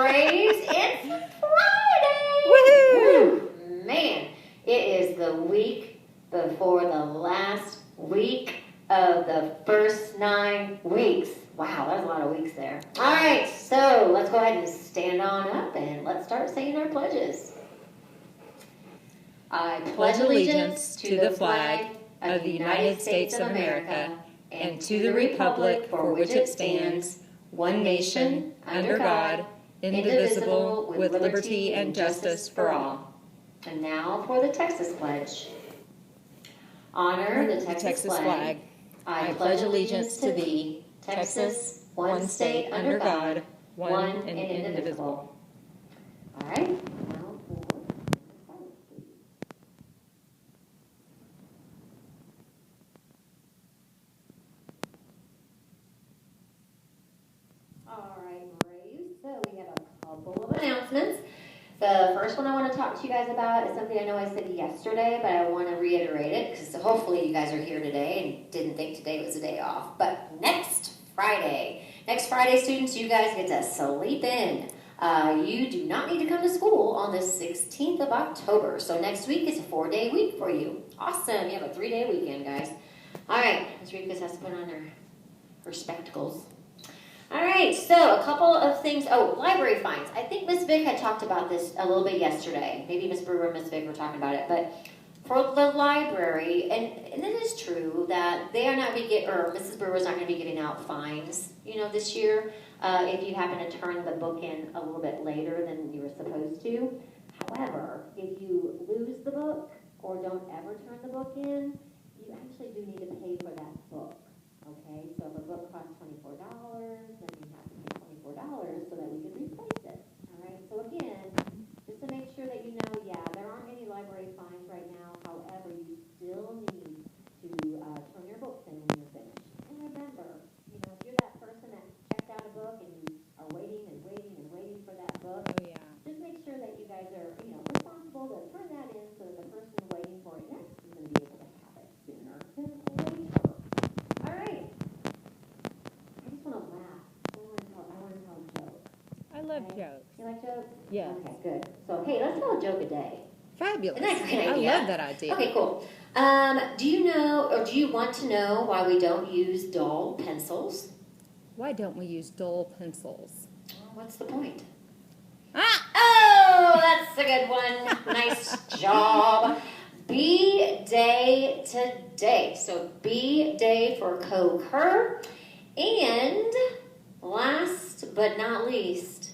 Braves, it's Friday! Woohoo! Man, it is the week before the last week of the first 9 weeks. Wow, that's a lot of weeks there. All right, so let's go ahead and stand on up and let's start saying our pledges. I pledge allegiance to the flag of the United States of America and to the republic for which it stands, one nation, under God, indivisible, with liberty and justice for all. And now for the Texas Pledge. Honor the Texas flag. I pledge allegiance to thee, Texas, one state under God, one and indivisible. All right. Now for silence, please. All right, Braves. So we have a couple of announcements. The first one I want to talk to you guys about is something I know I said yesterday, but I want to reiterate it because hopefully you guys are here today and didn't think today was a day off. But next Friday, students, you guys get to sleep in. You do not need to come to school on the 16th of October. So next week is a 4-day week for you. Awesome. You have a 3-day weekend, guys. All right. Ms. Rivas has to put on her spectacles. All right, so a couple of things. Oh, library fines. I think Ms. Vick had talked about this a little bit yesterday. Maybe Ms. Brewer and Ms. Vick were talking about it. But for the library, and it is true that they are not or Mrs. Brewer is not going to be giving out fines, this year. If you happen to turn the book in a little bit later than you were supposed to. However, if you lose the book or don't ever turn the book in, you actually do need to pay for that book. Okay, so if a book costs $24, then you have to pay $24 so that we can replace it. All right, so again, just to make sure that you know, there aren't any library fines right now. However, you still need to turn your books in when you're finished. And remember, if you're that person that checked out a book and you are waiting for that book, just make sure that you guys are, responsible to turn that in so that the person waiting for it next is going to be able to have it sooner than later. All right. I just want to laugh. I want to tell a joke. I love jokes. You like jokes? Yes. Okay, good. So, hey, let's tell a joke a day. Fabulous. Isn't that a great idea? I love that idea. Okay, cool. Do you know, or do you want to know why we don't use dull pencils? Why don't we use dull pencils? Well, what's the point? Ah! Oh, that's a good one. Nice job. B-Day today. So B-Day for concur. And last but not least,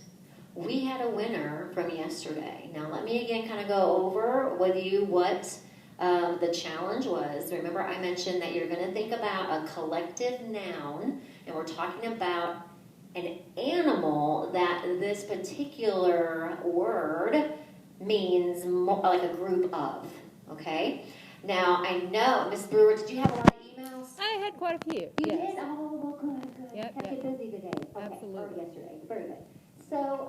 we had a winner from yesterday. Now let me again kind of go over with you what the challenge was. Remember I mentioned that you're going to think about a collective noun, and we're talking about an animal that this particular word means more like a group of. Okay? Now, I know, Ms. Brewer, did you have a lot of emails? I had quite a few. You did? Oh, well, good. Yep, Kept you busy today. Okay, absolutely. or yesterday. Very good. So,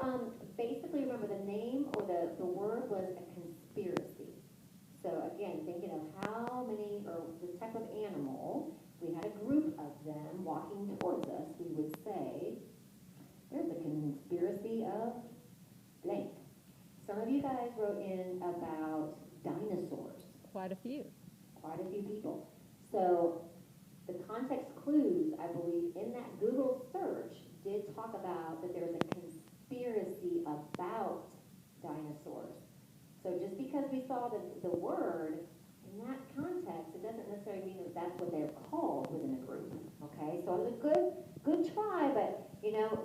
basically, remember, the name or the word was a conspiracy. So, again, thinking of how many, or this type of animal, we had a group of them walking towards us, we would say, there's a conspiracy of blank. Some of you guys wrote in about dinosaurs. Quite a few. Quite a few people. So the context clues, I believe, in that Google search did talk about that there's a conspiracy about dinosaurs. So just because we saw the word in that context, it doesn't necessarily mean that that's what they're called within a group. Okay, so it was a good try, but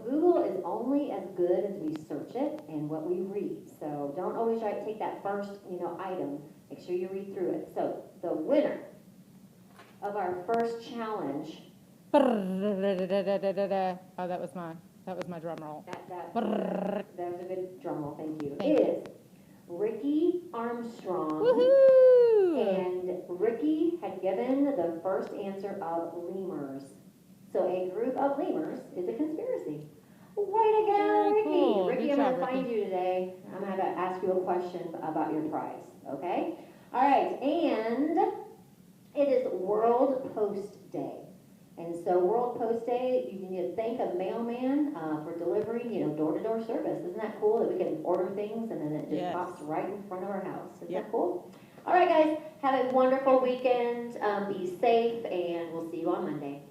Google is only as good as we search it and what we read. So don't always take that first, item. Make sure you read through it. So the winner of our first challenge. Oh, that was my drum roll. That was a good drum roll. Thank you. Is Ricky Armstrong. Woohoo! And Ricky had given the first answer of lemurs. So a group of lemurs is a conspiracy. Way to go, Very Ricky. cool. Ricky, Good I'm job, going to find Ricky. you today. I'm going to ask you a question about your prize. Okay? All right. And it is World Post Day. And so World Post Day, you can just thank a mailman for delivering, door-to-door service. Isn't that cool that we can order things and then it just Yes. pops right in front of our house? Isn't Yep. that cool? All right, guys, have a wonderful weekend. Be safe, and we'll see you on Monday.